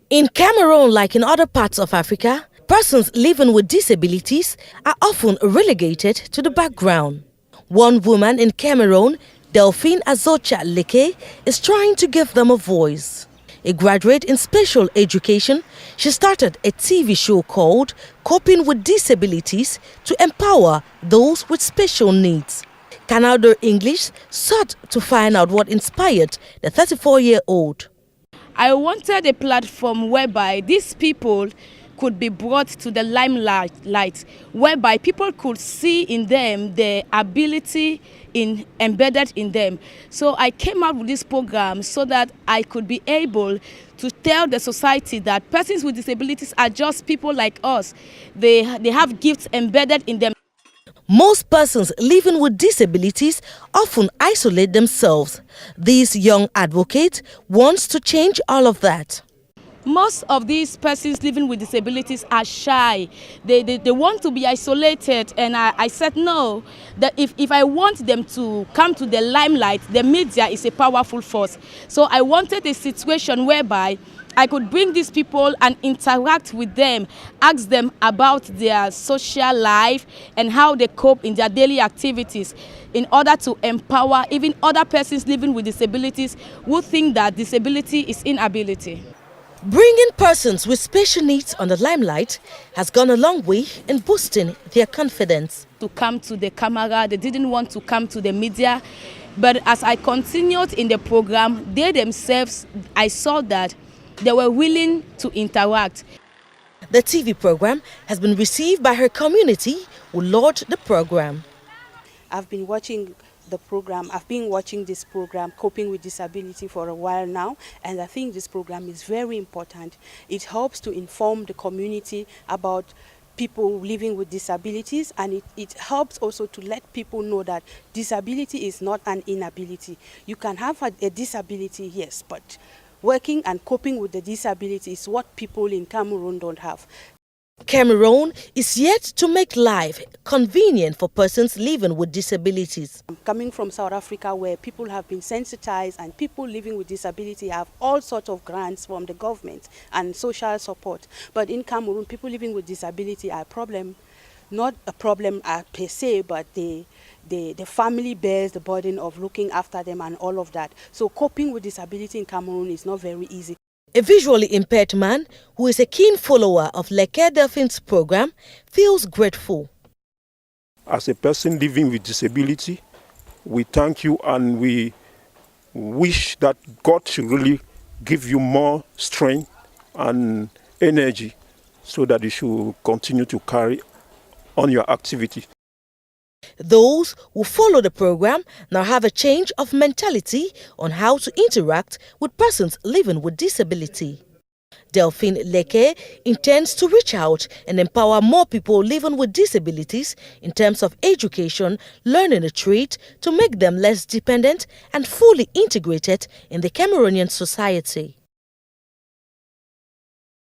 In Cameroon, like in other parts of Africa, persons living with disabilities are often relegated to the background. One woman in Cameroon, Delphine Azo Cha Leke, is trying to give them a voice. A graduate in special education, she started a TV show called Coping with Disabilities to empower those with special needs. Canal English sought to find out what inspired the 34-year-old. I wanted a platform whereby these people could be brought to the limelight, whereby people could see in them the ability embedded in them. So I came out with this program so that I could be able to tell the society that persons with disabilities are just people like us. They have gifts embedded in them. Most persons living with disabilities often isolate themselves. This young advocate wants to change all of that. Most of these persons living with disabilities are shy. They want to be isolated, and I said no, that if I want them to come to the limelight, the media is a powerful force. So I wanted a situation whereby I could bring these people and interact with them, ask them about their social life and how they cope in their daily activities in order to empower even other persons living with disabilities who think that disability is inability. Bringing persons with special needs on the limelight has gone a long way in boosting their confidence. To come to the camera, they didn't want to come to the media, but as I continued in the program, they themselves, I saw that they were willing to interact. The TV program has been received by her community who laud the program. I've been watching the program. I've been watching this program, Coping with Disability, for a while now, and I think this program is very important. It helps to inform the community about people living with disabilities, and it helps also to let people know that disability is not an inability. You can have a disability, yes, but working and coping with the disability is what people in Cameroon don't have. Cameroon is yet to make life convenient for persons living with disabilities. I'm coming from South Africa, where people have been sensitized and people living with disability have all sorts of grants from the government and social support. But in Cameroon, people living with disability are a problem, not a problem per se, but the family bears the burden of looking after them and all of that. So coping with disability in Cameroon is not very easy. A visually impaired man who is a keen follower of Leke Delphine's program feels grateful. As a person living with disability, we thank you and we wish that God should really give you more strength and energy so that you should continue to carry on your activity. Those who follow the program now have a change of mentality on how to interact with persons living with disability. Delphine Leke intends to reach out and empower more people living with disabilities in terms of education, learning a trade to make them less dependent and fully integrated in the Cameroonian society.